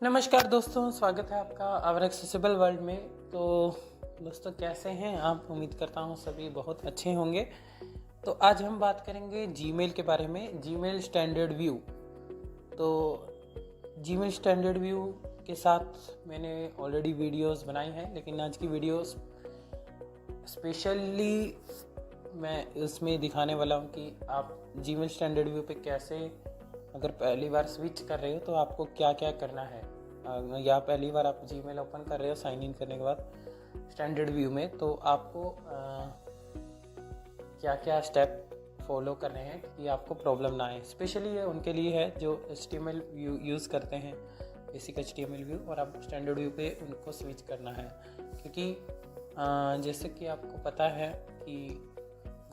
नमस्कार दोस्तों, स्वागत है आपका आवर एक्सेसिबल वर्ल्ड में। तो दोस्तों कैसे हैं आप? उम्मीद करता हूँ सभी बहुत अच्छे होंगे। तो आज हम बात करेंगे जीमेल के बारे में, जीमेल स्टैंडर्ड व्यू। तो जीमेल स्टैंडर्ड व्यू के साथ मैंने ऑलरेडी वीडियोस बनाई हैं, लेकिन आज की वीडियोस स्पेशली मैं इसमें दिखाने वाला हूँ कि आप जीमेल स्टैंडर्ड व्यू पे कैसे, अगर पहली बार स्विच कर रहे हो तो आपको क्या क्या करना है, या पहली बार आप जीमेल ओपन कर रहे हो साइन इन करने के बाद स्टैंडर्ड व्यू में, तो आपको क्या क्या स्टेप फॉलो करने हैं कि आपको प्रॉब्लम ना आए। स्पेशली ये उनके लिए है जो HTML व्यू यूज़ करते हैं, बेसिक HTML व्यू, और आप स्टैंडर्ड व्यू पे उनको स्विच करना है। क्योंकि जैसे कि आपको पता है कि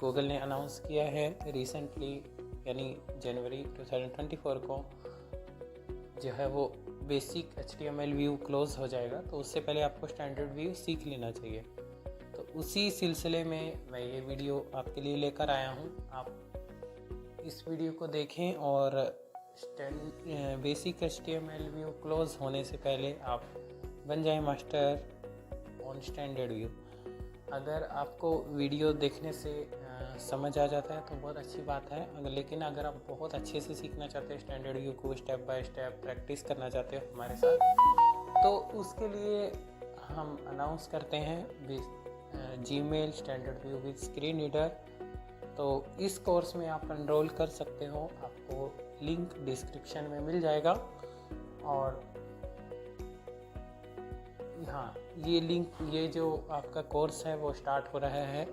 गूगल ने अनाउंस किया है रिसेंटली, यानी जनवरी 2024 को जो है वो बेसिक HTML व्यू क्लोज हो जाएगा। तो उससे पहले आपको स्टैंडर्ड व्यू सीख लेना चाहिए। तो उसी सिलसिले में मैं ये वीडियो आपके लिए लेकर आया हूँ। आप इस वीडियो को देखें और बेसिक HTML व्यू क्लोज होने से पहले आप बन जाएं मास्टर ऑन स्टैंडर्ड व्यू। अगर आपको वीडियो देखने से समझ आ जाता है तो बहुत अच्छी बात है, लेकिन अगर आप बहुत अच्छे से सीखना चाहते हैं स्टैंडर्ड व्यू को, स्टेप बाय स्टेप प्रैक्टिस करना चाहते हो हमारे साथ, तो उसके लिए हम अनाउंस करते हैं Gmail standard view with screen reader. तो इस कोर्स में आप एनरोल कर सकते हो, आपको लिंक डिस्क्रिप्शन में मिल जाएगा। और हाँ, ये लिंक, ये जो आपका कोर्स है वो स्टार्ट हो रहा है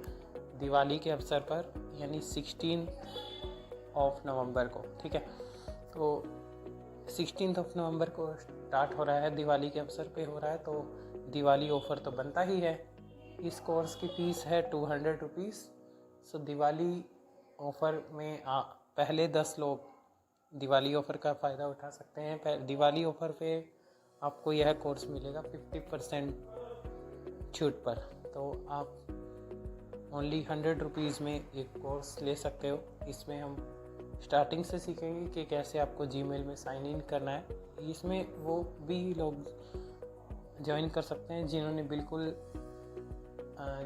दिवाली के अवसर पर, यानी 16 नवंबर को। ठीक है, तो 16 नवंबर को स्टार्ट हो रहा है, दिवाली के अवसर पे हो रहा है। तो दिवाली ऑफ़र तो बनता ही है। इस कोर्स की फ़ीस है 200 रुपीज़। सो दिवाली ऑफ़र में पहले 10 लोग दिवाली ऑफ़र का फ़ायदा उठा सकते हैं। दिवाली ऑफ़र पे आपको यह कोर्स मिलेगा 50% छूट पर। तो आप ओनली 100 रुपीज़ में एक कोर्स ले सकते हो। इसमें हम स्टार्टिंग से सीखेंगे कि कैसे आपको जीमेल में साइन इन करना है। इसमें वो भी लोग ज्वाइन कर सकते हैं जिन्होंने बिल्कुल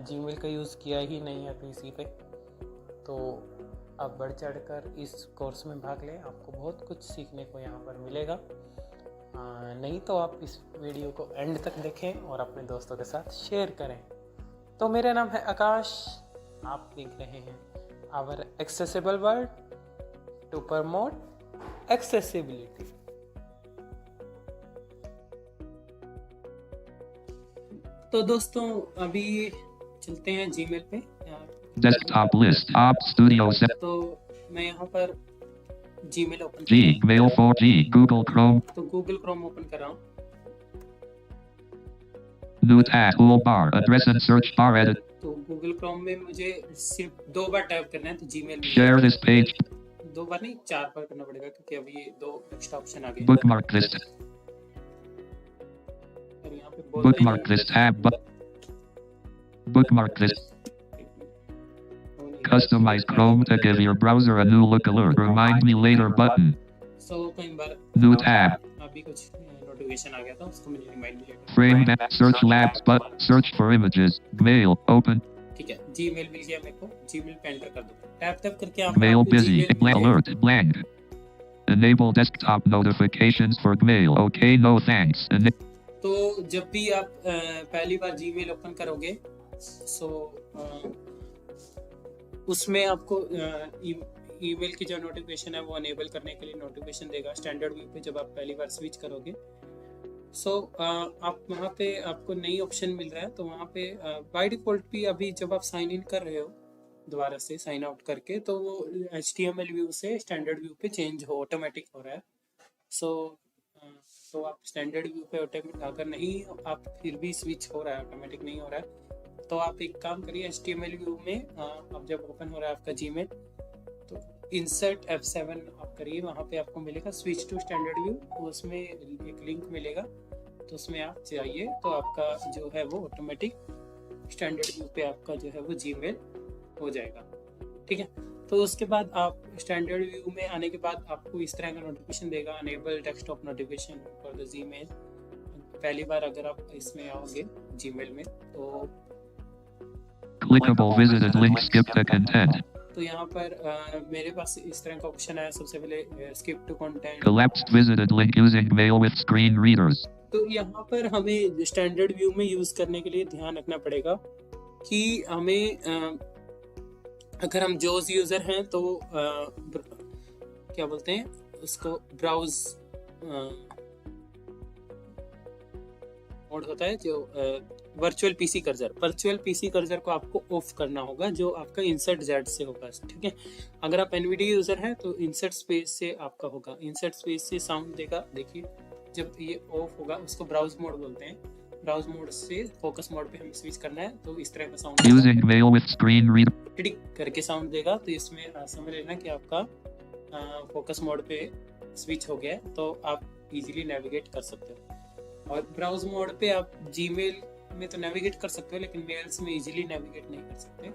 जीमेल का यूज़ किया ही नहीं है पीसी पे। तो आप बढ़ चढ़ कर इस कोर्स में भाग लें, आपको बहुत कुछ सीखने को यहाँ पर मिलेगा। नहीं तो आप इस वीडियो को एंड तक देखें और अपने दोस्तों के साथ शेयर करें। तो मेरा नाम है आकाश, आप देख रहे हैं our accessible world to promote accessibility. तो दोस्तों अभी चलते हैं जीमेल पे। डेस्कटॉप लिस्ट आप स्टूडियो से। तो मैं यहाँ पर Gmail open Gmail 4G Google Chrome तो गूगल क्रोम ओपन कर रहा हूँ। New tab toolbar address and search bar edit. तो गूगल क्रोम में मुझे सिर्फ 2 बार टाइप करना है तो जीमेल Share this page. 2 बार नहीं, 4 बार करना पड़ेगा क्योंकि अभी 2 एक्स्ट्रा ऑप्शन आ गए। Bookmark list. और यहाँ पे बोलते Bookmark list tab. Bookmark list. Customize Chrome to give your browser a new look alert. Remind me later button. सो कई बार New tab. अभी कुछ नोटिफिकेशन आ गया था, उसको मुझे रिमाइंड मिलेगा। Frame back. Search labs but search for images. Mail open. ठीक है, जीमेल मिल गया मेरे को। जीमेल पे एंटर कर दो। टैप टैप करके आप Mail busy. Alert blank. Enable desktop notifications for mail. Okay, no thanks. तो जब भी आप पहली बार जीमेल ओपन करोगे, सो उसमें आपको ईमेल की जो नोटिफिकेशन है वो अनेबल करने के लिए नोटिफिकेशन देगा स्टैंडर्ड व्यू पे जब आप पहली बार स्विच करोगे। सो आप वहाँ पे आपको नई ऑप्शन मिल रहा है। तो वहाँ पे बाय डिफ़ॉल्ट भी अभी जब आप साइन इन कर रहे हो दोबारा से साइन आउट करके, तो वो HTML व्यू से स्टैंडर्ड व्यू पे चेंज ऑटोमेटिक हो रहा है। सो तो आप स्टैंडर्ड व्यू पे ऑटोमेटिक, अगर नहीं आप फिर भी स्विच हो रहा है, ऑटोमेटिक नहीं हो रहा है, तो आप एक काम करिए, HTML व्यू में अब जब ओपन हो रहा है आपका जीमेल, तो इंसर्ट F7 आप करिए। वहाँ पे आपको मिलेगा स्विच टू स्टैंडर्ड व्यू, उसमें एक लिंक मिलेगा, तो उसमें आप जाइए तो आपका जो है वो ऑटोमेटिक स्टैंडर्ड व्यू पे आपका जो है वो जीमेल हो जाएगा। ठीक है, तो उसके बाद आप स्टैंडर्ड व्यू में आने के बाद आपको इस तरह का नोटिफिकेशन देगा, enable desktop notification for the Gmail. पहली बार अगर आप इसमें आओगे जीमेल में तो Clickable visited link skip to content. तो यहाँ पर मेरे पास इस तरह का ऑप्शन है। सबसे पहले skip to content, Collapsed visited link using mail with screen readers. तो यहाँ पर हमें स्टैंडर्ड व्यू में यूज करने के लिए ध्यान रखना पड़ेगा कि हमें अगर हम जोस यूजर हैं तो क्या बोलते हैं उसको, ब्राउज मोड होता है जो वर्चुअल पीसी कर्सर को आपको ऑफ करना होगा, जो आपका इंसर्ट जेड से होगा। ठीक है, अगर आप एनवीडिया यूजर हैं तो इंसर्ट स्पेस से आपका होगा, इंसर्ट स्पेस से साउंड देगा। देखिए जब ये ऑफ होगा उसको ब्राउज मोड बोलते हैं। ब्राउज मोड से फोकस मोड पे हमें स्विच करना है, तो इस तरह का sound Using mail with screen reader. टिक करके साउंड देगा। तो इसमें समझ लेना कि आपका फोकस मोड पे स्विच हो गया है, तो आप इजीली नेविगेट कर सकते हो। और ब्राउज मोड पे आप जीमेल में तो नेविगेट कर सकते हो, लेकिन मेल्स में इजीली नेविगेट नहीं कर सकते।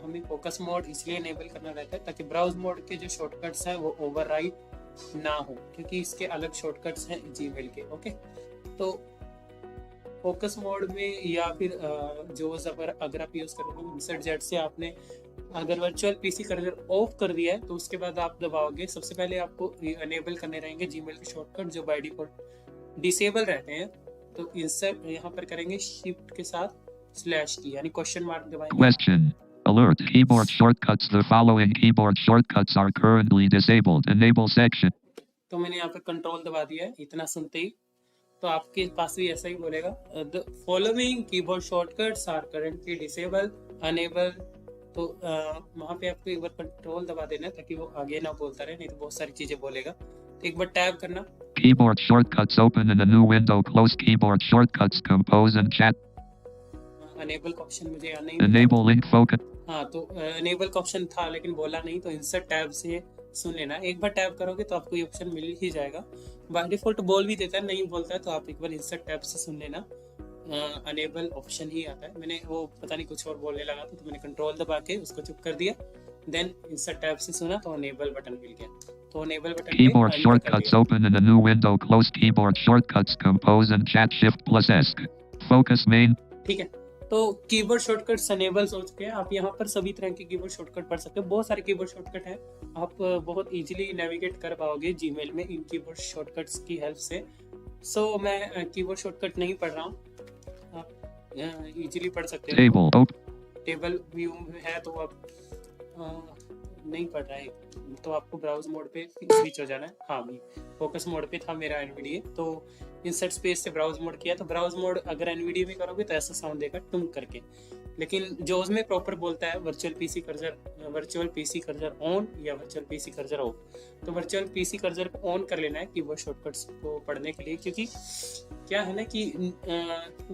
हमें फोकस मोड इसलिए इनेबल करना रहता है ताकि ब्राउज मोड के जो शॉर्टकट्स हैं वो ओवरराइड ना हो, क्योंकि इसके अलग शॉर्टकट्स हैं जीमेल के। ओके, तो फोकस मोड में या फिर जो अगर आप यूज करोगे इंसर्ट जेड से, आपने अगर वर्चुअल पीसी कर्सर ऑफ कर दिया है तो उसके बाद आप दबाओगे, सबसे पहले आपको अनेबल करने रहेंगे जीमेल के शॉर्टकट जो बाय डिफॉल्ट डिसेबल रहते हैं। तो इंसर्ट यहाँ पर करेंगे शिफ्ट के साथ स्लैश की, यानी क्वेश्चन मार्क दबाएंगे। Question. Alert. Keyboard shortcuts. The following keyboard shortcuts are currently disabled. Enable section. तो मैंने यहाँ पर कंट्रोल दबा दिया है, इतना सुनते ही तो आपके पास भी ऐसा ही बोलेगा, the following keyboard shortcuts are currently disable, enable. तो वहाँ पे आपको एक बार कंट्रोल दबा देना है ताकि वो आगे ना बोलता रहे, नहीं तो बहुत सारी चीजें बोलेगा। तो एक बार टैब करना, Keyboard shortcuts open in a new window. Close keyboard shortcuts. Compose and chat. Enable का ऑप्शन मुझे यहाँ नहीं, Enable link focus. हाँ तो अनेबल का ऑप्शन था लेकिन बोला नहीं, तो इंसर्ट टैब से सुन लेना। एक बार टैब करोगे तो आपको ये ऑप्शन मिल ही जाएगा। बाय डिफॉल्ट बोल भी देता है, नहीं बोलता है तो आप एक बार इंसर्ट टैब से सुन लेना, अनेबल ऑप्शन ही आता है। मैंने वो पता नहीं कुछ और बोलने लगा तो मैंने कंट्रोल दबा के उसको चुप कर दिया, देन इंसर्ट टैब से सुना तो अनेबल बटन मिल गया। तो enable button Keyboard shortcuts open in a new window. Close keyboard shortcuts. Compose and chat. Shift plus S. Focus main. ठीक है, तो कीबोर्ड शॉर्टकट्स अनेबल हो चुके हैं। आप यहाँ पर सभी तरह के कीबोर्ड शॉर्टकट पढ़ सकते हो, बहुत सारे कीबोर्ड शॉर्टकट हैं, आप बहुत इजीली नेविगेट कर पाओगे जीमेल में इन कीबोर्ड शॉर्टकट्स की हेल्प से। सो मैं कीबोर्ड शॉर्टकट नहीं पढ़ रहा हूँ, आप इजीली पढ़ सकते हो। Table. टेबल व्यू में है तो आप नहीं पढ़ रहा है तो आपको ब्राउज मोड पे स्विच हो जाना है। हाँ भाई, फोकस मोड पे था मेरा एनवीडिया, तो इंसर्ट स्पेस से ब्राउज मोड किया। तो ब्राउज मोड अगर एनवीडिया में करोगे तो ऐसा साउंड देगा टुंग करके, लेकिन जो उसमें प्रॉपर बोलता है वर्चुअल पीसी कर्सर ऑन या वर्चुअल पीसी कर्सर ऑफ। तो वर्चुअल पीसी कर्सर को ऑन कर लेना है कीबोर्ड शॉर्टकट्स को पढ़ने के लिए, क्योंकि क्या है ना कि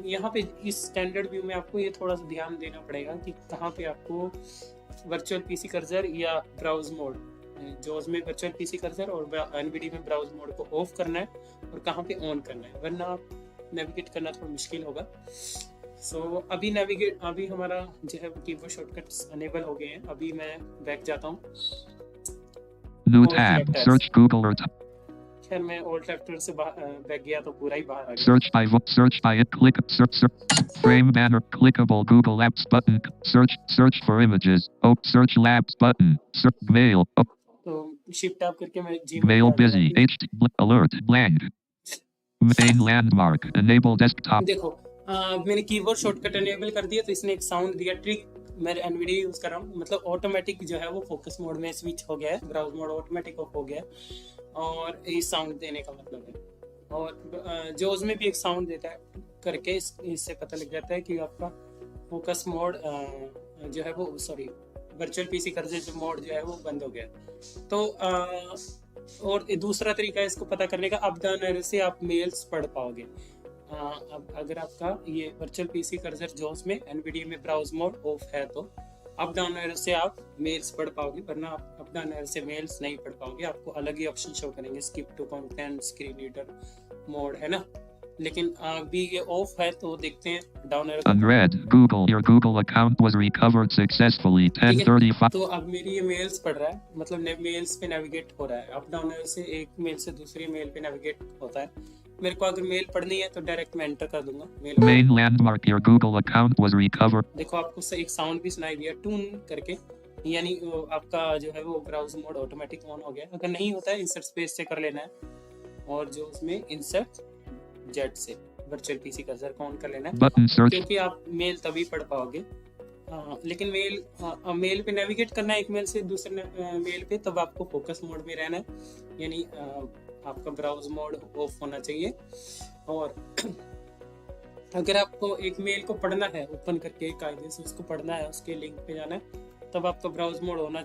यहाँ पे इस स्टैंडर्ड व्यू में आपको ये थोड़ा सा ध्यान देना पड़ेगा कि कहाँ पे आपको वर्चुअल पीसी कर्सर या ब्राउज मोड, जो उसमें वर्चुअल पीसी कर्सर और एनवीडिया में ब्राउज मोड को ऑफ करना है और कहाँ पे ऑन करना है, वरना आप नेविगेट करना थोड़ा मुश्किल होगा। सो अभी हमारा जो है कीबोर्ड शॉर्टकट्स अनेबल हो गए हैं। अभी मैं बैक जाता हूँ, New tab. Search Google or खैर मैं ओल्ड फैक्टर से बैक गया तो पूरा ही बाहर आ गया। search by it. Click search frame banner. Clickable Google Apps button. Search for images. Search labs button. Search mail. तो शिफ्ट टैब करके मैं Mail busy. Alert blank. Main landmark. Enable desktop. देखो मैंने कीबोर्ड शॉर्टकट एनेबल कर दिया तो इसने एक साउंड दिया, ट्रिक। मैं एनवीडिया यूज कर रहा हूँ, मतलब ऑटोमेटिक जो है वो फोकस मोड में स्विच हो गया है, ब्राउज मोड ऑटोमेटिक ऑफ हो गया है, और इस साउंड देने का मतलब है। और जो उसमें भी एक साउंड देता है करके इससे पता लग जाता है कि आपका फोकस मोड जो है वो वर्चुअल पीसी कर्सर मोड जो है वो बंद हो गया। तो और दूसरा तरीका है इसको पता करने का, अप डाउन एरो से आप मेल्स पढ़ पाओगे। अब अगर आपका ये वर्चुअल पीसी कर्सर जो उसमें एनवीडिया में ब्राउज मोड ऑफ है तो अप डाउन एरो से आप मेल्स पढ़ पाओगे, वरना आप अप डाउन एरो से मेल्स नहीं पढ़ पाओगे। आपको अलग ही ऑप्शन शो करेंगे, skip to content, screen reader mode, है ना। लेकिन अभी ये ऑफ है तो देखते हैं down arrow. Unread. Google. Your Google account was recovered successfully. 10:35. तो अब मेरी ये मेल्स पढ़ रहा है, मतलब मेल्स पे नेविगेट हो रहा है। अप डाउन एरो से एक मेल से दूसरी मेल पे नेविगेट होता है। मेरे को अगर मेल पढ़नी है तो डायरेक्ट मैं एंटर कर दूंगा mail. Main landmark. Your Google account was recovered. देखो आपको एक साउंड भी सुनाई दिया टून करके, यानी आपका जो है वो ब्राउज मोड ऑटोमेटिक ऑन हो गया। अगर नहीं होता है इंसर्ट स्पेस से कर लेना है, और जो उसमें इंसर्ट जेड से वर्चुअल पीसी कर्सर को ऑन कर लेना है, Button search. क्योंकि आप मेल तभी पढ़ पाओगे। लेकिन मेल पे नेविगेट करना है एक मेल से दूसरे मेल पे, तब आपको फोकस मोड में रहना है, यानी आपका ब्राउज मोड ऑफ होना चाहिए। और अगर आपको एक मेल को पढ़ना है ओपन करके कायदे से उसको पढ़ना है, उसके लिंक पे जाना है, तब आपका ब्राउज मोड ऑन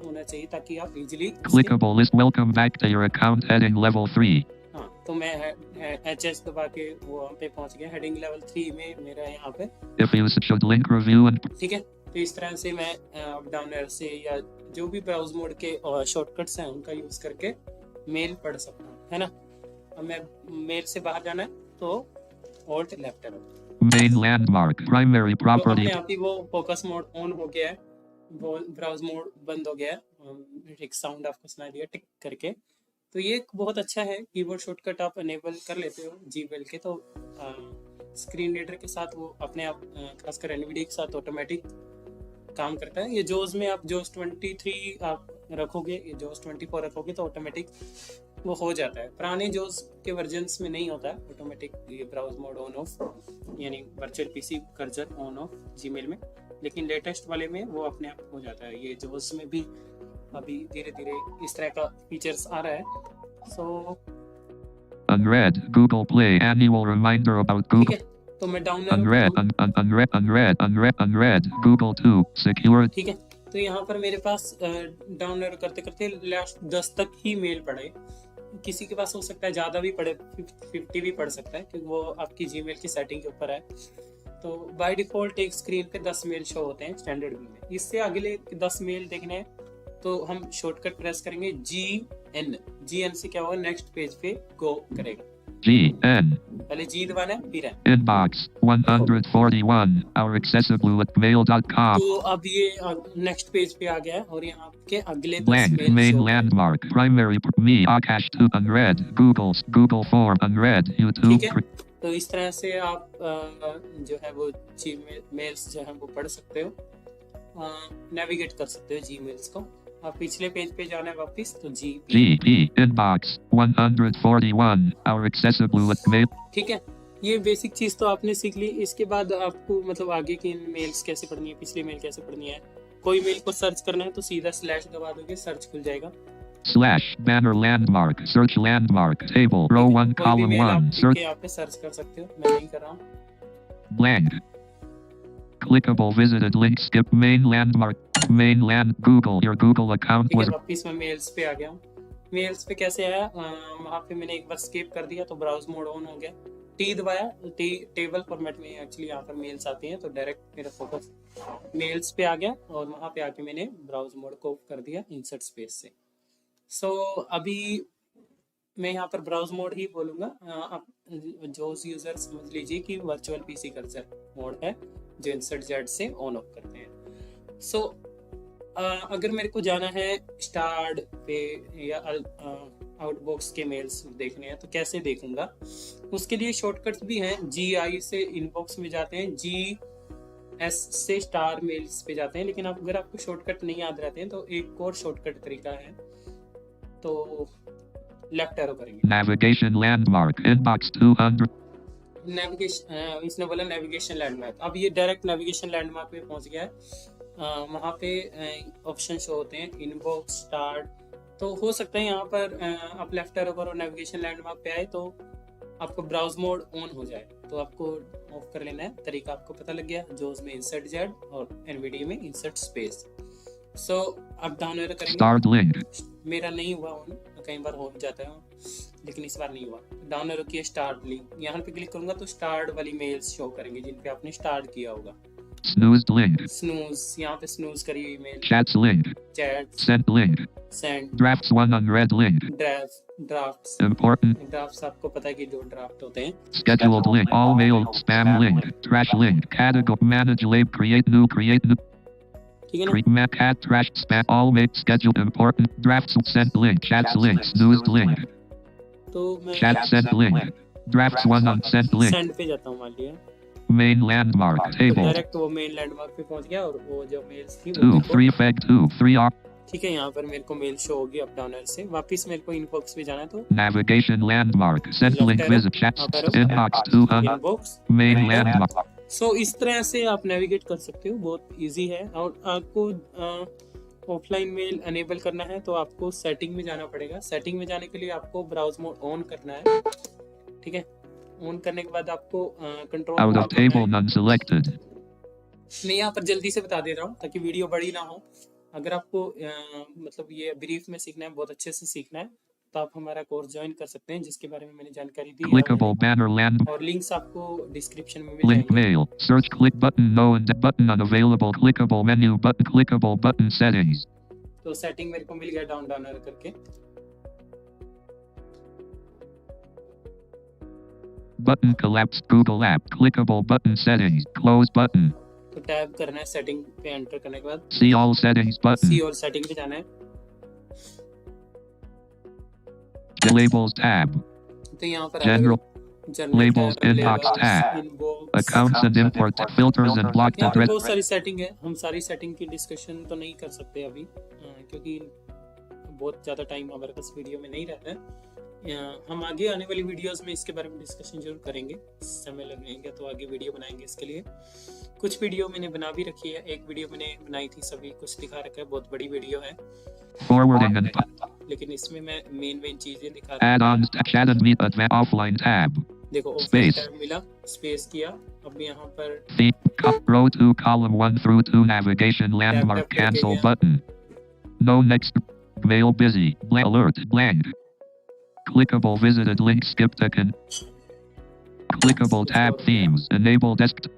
होना चाहिए ताकि आप easily Clickable list. Welcome back to your account. Heading level 3. हाँ, तो मैं HS दबा के वो पे पहुंच गया। हेडिंग लेवल 3 में मेरा यहाँ पे, If you should link review and ठीक है। तो इस तरह से मैं अप डाउन एरो से या जो भी ब्राउज मोड के शॉर्टकट्स हैं उनका यूज करके मेल पढ़ सकता हूँ, है ना। अब मैं मेल से बाहर जाना है तो alt left arrow. main landmark. Primary तो property. अपने आप ही वो फोकस मोड ऑन हो गया है, वो ब्राउज मोड बंद हो गया है। एक साउंड आपको सुनाई दिया टिक करके। तो ये बहुत अच्छा है, कीबोर्ड शॉर्टकट आप अनेबल कर लेते हो जीमेल के, तो स्क्रीन रीडर के साथ वो अपने आप खासकर एनवीडिया के साथ ऑटोमेटिक काम करता है। ये जोस में आप जोस 23 आप रखोगे, ये जोस 24 रखोगे तो ऑटोमेटिक वो हो जाता है। पुराने जोस के वर्जन्स में नहीं होता है ऑटोमेटिक ये ब्राउज मोड ऑन ऑफ, यानी virtual PC cursor on off Gmail में, लेकिन लेटेस्ट वाले में वो अपने आप हो जाता है। ये जोस में भी अभी धीरे धीरे इस तरह का फीचर्स आ रहा है। सो Unread. Google Play. Annual reminder about ठीक Google. है, तो मैं डाउन Unread. Google 2. Secure. ठीक है। तो यहाँ पर मेरे पास डाउन एरो करते करते लास्ट 10 तक ही मेल पड़े। किसी के पास हो सकता है ज़्यादा भी पड़े, 50 भी पड़ सकता है, क्योंकि वो आपकी जीमेल की सेटिंग के ऊपर है। तो बाय डिफ़ॉल्ट एक स्क्रीन पे 10 मेल शो होते हैं स्टैंडर्ड व्यू में। इससे अगले 10 मेल देखने हैं तो हम शॉर्टकट प्रेस करेंगे GN से क्या होगा, नेक्स्ट पेज पे गो करेगा। GN. पहले G दबाना है, फिर है Inbox 141. Our accessible at mail.com. तो अब ये नेक्स्ट पेज पे आ गया है, और यहाँ के अगले 10 Blank. Mail Main show landmark. Primary. Me. Akash 2. Unread. Google Form. Unread. YouTube. ठीक है। तो इस तरह से आप जो है वो जीमेल मेल्स जो है वो पढ़ सकते हो, नेविगेट कर सकते हो जीमेल्स को। आप पिछले पेज पे जाना है वापस, तो GP. Inbox 141. Our accessible at mail. ठीक है। ये बेसिक चीज़ तो आपने सीख ली। इसके बाद आपको मतलब आगे की मेल्स कैसे पढ़नी है, पिछली मेल कैसे पढ़नी है। कोई मेल को सर्च करना है तो सीधा स्लैश दबा दोगे, सर्च खुल जाएगा। /banner landmark. Search landmark. Table. Row 1. कोई भी Column मेल 1. आप Search. के यहाँ पे सर्च कर सकते हो, मैं नहीं कर रहा हूँ। Blank. Clickable visited link. Skip main landmark. Google. Your Google account ठीक है, was. वापिस मैं मेल्स पे आ गया हूँ। मेल्स पे कैसे आया, वहाँ पे मैंने एक बार स्किप कर दिया तो ब्राउज मोड ऑन हो गया। टी दबाया, टेबल फॉर्मेट में एक्चुअली यहाँ पर मेल्स आती हैं, तो डायरेक्ट मेरा फोकस मेल्स पे आ गया, और वहाँ पे आके मैंने ब्राउज मोड को कर दिया इंसर्ट स्पेस से। सो अभी मैं यहाँ पर ब्राउज मोड ही बोलूँगा। आप जो यूज़र समझ लीजिए कि वर्चुअल पीसी कर्सर मोड है जो इंसर्ट जेड से ऑन ऑफ करते हैं। सो अगर मेरे को जाना है स्टार्ट पे या आउटबॉक्स के मेल्स देखने हैं तो कैसे देखूंगा, उसके लिए शॉर्टकट्स भी हैं। GI से इनबॉक्स में जाते हैं, GS से स्टार मेल्स पे जाते हैं। लेकिन अगर आपको शॉर्टकट नहीं याद रहते हैं तो एक और शॉर्टकट तरीका है, तो लेफ्ट एरो करेंगे। Navigation landmark. Inbox 200. नेविगेशन, इसने बोला नेविगेशन लैंडमार्क। अब ये डायरेक्ट नेविगेशन लैंडमार्क पे पहुंच गया है। वहाँ पे ऑप्शन शो होते हैं, इनबॉक्स, स्टार्ट। तो हो सकता है यहाँ पर आप लेफ्ट एरो करो, नेविगेशन लैंडमार्क पे आए तो आपको ब्राउज मोड ऑन हो जाए, तो आपको ऑफ कर लेना है। तरीका आपको पता लग गया, जो उसमें इंसर्ट जेड और एनवीडिया में इंसर्ट स्पेस। सो अब डाउन एरो करेंगे। Start link. मेरा नहीं हुआ ऑन, कई बार हो जाता है लेकिन इस बार नहीं हुआ। डाउन एरो किया, स्टार्ट लिंक, यहाँ पे क्लिक करूंगा तो स्टार्ट वाली मेल्स शो करेंगे जिन पे आपने स्टार्ट किया होगा। Snoozed link. स्नूज, यहाँ पे स्नूज करी हुई mail, Chats link. Chats, Sent link. Send, Drafts 1 unread link. Drafts. Important. Drafts आपको पता है कि जो ड्राफ्ट होते हैं। Scheduled link. All mail. Spam link. Trash link. Category. Manage lab. Create new. ठीक है ना? Create map. Cat. Trash. Spam. All mail. Scheduled. Important. Drafts. Sent link. Chats links. News link. तो मैं Chat sent link. Drafts 1 on sent link. Send पे जाता हूँ, मान लिया Main landmark. Table. डायरेक्ट वो मेन लैंडमार्क पे पहुंच गया और वो जो मेल्स थी वो 2. देखो। 3. Feg 2. 3 R. ठीक है, यहाँ पर मेरे को मेल शो होगी अप डाउनर से। वापस मेरे को इनबॉक्स पे जाना है तो Navigation landmark. Sent link. Visit chats. Inbox 2. Inbox. Main landmark. सो इस तरह से आप नेविगेट कर सकते हो, बहुत इजी है। और आपको ऑफलाइन मेल अनेबल करना है तो आपको सेटिंग में जाना पड़ेगा। सेटिंग में जाने के लिए आपको ब्राउज मोड ऑन करना है, ठीक है। ऑन करने के बाद आपको control Out of table. None selected. मैं यहाँ पर जल्दी से बता दे रहा हूँ ताकि वीडियो बड़ी ना हो। अगर आपको मतलब ये ब्रीफ में सीखना है, बहुत अच्छे से सीखना है, तो आप हमारा कोर्स ज्वाइन कर सकते हैं, जिसके बारे में मैंने जानकारी दी है Clickable banner land. और लिंक्स आपको डिस्क्रिप्शन में मिल Link जाएंगे। mail. Search click button. No and button unavailable. Clickable menu button. Clickable button settings. तो सेटिंग मेरे को मिल गया डाउन डाउनर करके। Button collapsed. Google app. Clickable button settings. Close button. तो टैब करना है सेटिंग पे, एंटर करने के बाद See all settings button. सी और सेटिंग पे जाना है। Labels tab. तो यहाँ पर General. General Labels, inbox tab. Accounts and import filters and blocked यहाँ पर address. बहुत सारी सेटिंग है। हम सारी सेटिंग की डिस्कशन तो नहीं कर सकते अभी, क्योंकि बहुत ज़्यादा टाइम हमारे पास वीडियो में नहीं रहता है। हम आगे आने वाली वीडियोस में इसके बारे में डिस्कशन जरूर करेंगे। समय लगेगा तो आगे वीडियो बनाएंगे इसके लिए। कुछ वीडियो मैंने बना भी रखी है। एक वीडियो मैंने बनाई थी, सभी कुछ दिखा रखा है, बहुत बड़ी वीडियो है, Forwarding and लेकिन इसमें मैं मेन चीजें दिखा रहा हूँ। add-ons. Chat and meet offline tab. देखो Space. टैब मिला, स्पेस किया। अब यहाँ पर Row 2 column 1 through 2 navigation landmark cancel button. No next. Mail busy. Alert blank. Clickable visited link skipped icon. Clickable tab themes. Enable desktop.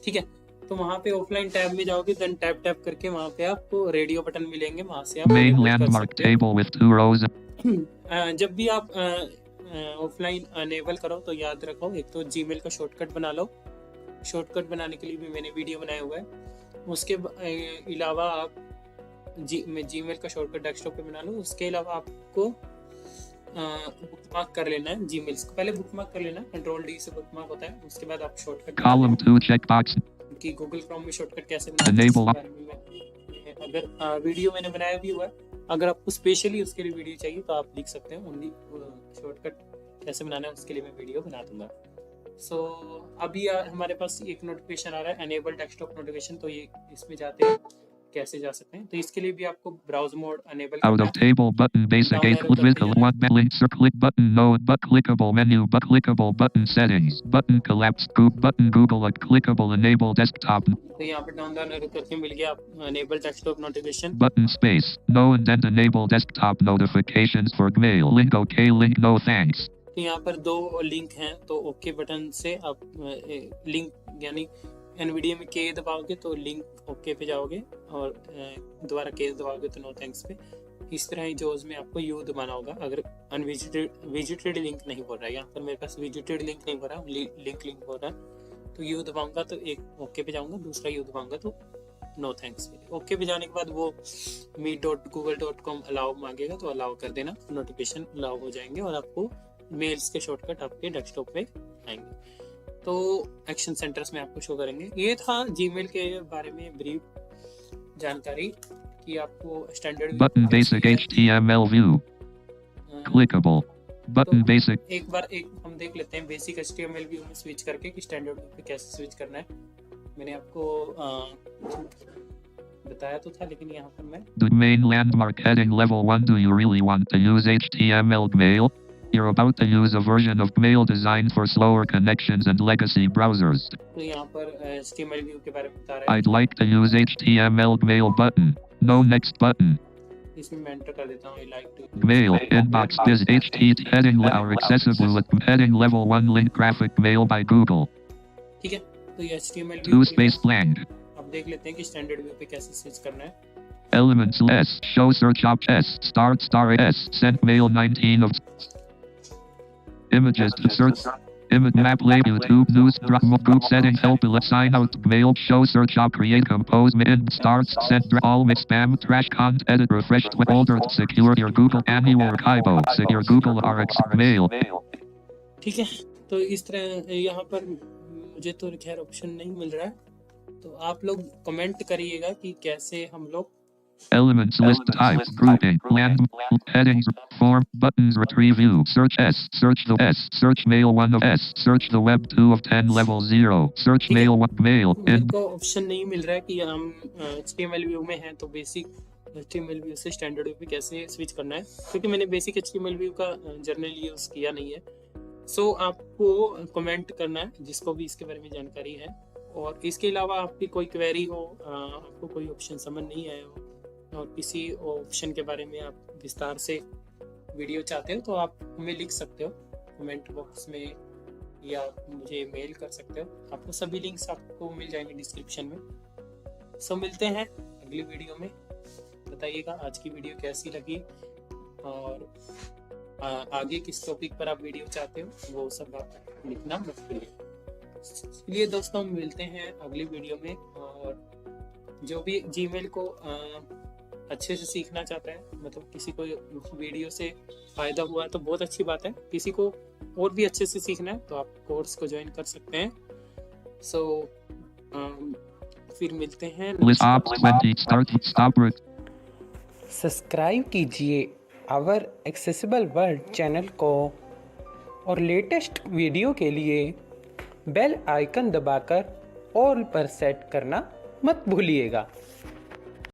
ठीक है, तो वहाँ पे ऑफलाइन टैब में जाओगे, देन टैप करके वहाँ पे आपको रेडियो बटन मिलेंगे, वहाँ से आप Main remote कर landmark सकते हो। table with 2 rows. जब भी आप ऑफलाइन अनेबल करो तो याद रखो, एक तो जीमेल का शॉर्टकट बना लो। शॉर्टकट बनाने के लिए भी मैंने वीडियो बनाया हुआ है। उसके अलावा आप जीमेल का शॉर्टकट डेस्कटॉप पे बना लो। उसके अलावा आपको बुकमार्क कर लेना है जीमेल को। पहले बुकमार्क कर लेना, कंट्रोल डी से बुकमार्क होता है। उसके बाद आप शॉर्टकट Column 2 checkbox. कि गूगल क्रोम में शॉर्टकट कैसे बनाते हैं, Enable. इसके बारे में अगर वीडियो मैंने बनाया भी हुआ है। अगर आपको स्पेशली उसके लिए वीडियो चाहिए तो आप लिख सकते हैं, ओनली शॉर्टकट कैसे बनाना है उसके लिए मैं वीडियो बना दूंगा। सो अभी हमारे पास एक नोटिफिकेशन आ रहा है, एनेबल डेस्कटॉप नोटिफिकेशन। तो ये इसमें जाते हैं, कैसे जा सकते हैं, तो इसके लिए भी आपको browse mode enable Out of table button basic 8 with 1 link sir click button no but clickable menu but clickable button settings button collapse button Google clickable enable desktop तो यहाँ पे डाउन डाउन करके मिल गया enable desktop notification. button space no indent enable desktop notifications for mail link okay link no thanks। तो यहाँ पर दो लिंक हैं, तो ओके बटन से आप लिंक यानी एनवीडिया में के दबाओगे तो लिंक ओके पे जाओगे, और दोबारा के दबाओगे तो नो थैंक्स पे। इस तरह ही जोज में आपको यू दबाना होगा अगर विजिटेड लिंक नहीं हो रहा है। यहाँ पर मेरे पास विजिटेड लिंक नहीं हो रहा, लिंक हो रहा है। तो यू दबाऊंगा तो एक ओके पे जाऊंगा, दूसरा यू दबाऊंगा तो नो थैंक्स पे। ओके पे जाने के बाद वो meet.google.com अलाउ मांगेगा, तो अलाउ कर देना, नोटिफिकेशन अलाउ हो जाएंगे और आपको मेल्स के शॉर्टकट आपके डेस्कटॉप पे आएंगे। तो एक्शन सेंटर्स में आपको शो करेंगे। ये था जीमेल के बारे में ब्रीफ जानकारी कि आपको standard button basic HTML view clickable button basic। एक बार हम देख लेते हैं बेसिक HTML व्यू में स्विच करके कि स्टैंडर्ड व्यू पे कैसे स्विच करना है। मैंने आपको बताया तो था, लेकिन यहाँ पर मैं The main landmark heading level 1 do you really want to use HTML Mail? You're about to use a version of Mail designed for slower connections and legacy browsers। तो यहाँ पर HTML व्यू के बारे में बता रहा है। I'd like to use HTML Mail button no next button इसमें मैं एंटर कर देता हूँ I like to Mail inbox biz HT heading are accessible with heading level 1 link graphic mail by Google। ठीक है, तो ये HTML 2 space blank। अब देख लेते हैं कि स्टैंडर्ड व्यू पे कैसे स्विच करना है। Elements S. Show search op S. Start star S. Sent mail 19 of. Images to search. Image map lab YouTube news drop group settings help let sign out mail show search op create compose min starts send all mix spam trash content edit refresh folder secure your Google annual archivo secure Google RX mail. ठीक है, तो इस तरह यहाँ पर मुझे तो खैर ऑप्शन नहीं मिल रहा है, तो आप लोग कमेंट करिएगा कि कैसे हम लोग Elements list type grouping land headings form buttons retrieve view search S search the S search mail 1 of S search the web 2 of 10 level 0 search mail 1 mail इनको ऑप्शन नहीं मिल रहा है कि हम HTML व्यू में हैं तो बेसिक HTML व्यू से स्टैंडर्ड व्यू पे कैसे स्विच करना है, क्योंकि मैंने बेसिक HTML व्यू का जर्नली यूज़ किया नहीं है। सो आपको कमेंट करना है जिसको भी इसके बारे में जानकारी है, और इसके अलावा आपकी कोई क्वेरी हो, आपको कोई ऑप्शन समझ नहीं आया हो और किसी ऑप्शन के बारे में आप विस्तार से वीडियो चाहते हो तो आप हमें लिख सकते हो कमेंट बॉक्स में या मुझे मेल कर सकते हो। आपको सभी लिंक्स आपको मिल जाएंगे डिस्क्रिप्शन में। सो मिलते हैं अगली वीडियो में। बताइएगा आज की वीडियो कैसी लगी और आगे किस टॉपिक पर आप वीडियो चाहते हो वो सब आप लिखना मत भूलिए। चलिए दोस्तों, मिलते हैं अगली वीडियो में। और जो भी जीमेल को अच्छे से सीखना चाहता है, मतलब किसी को वीडियो से फ़ायदा हुआ तो बहुत अच्छी बात है, किसी को और भी अच्छे से सीखना है तो आप कोर्स को ज्वाइन कर सकते हैं। सो फिर मिलते हैं। सब्सक्राइब कीजिए आवर एक्सेसिबल वर्ल्ड चैनल को और लेटेस्ट वीडियो के लिए बेल आइकन दबाकर ऑल पर सेट करना मत भूलिएगा।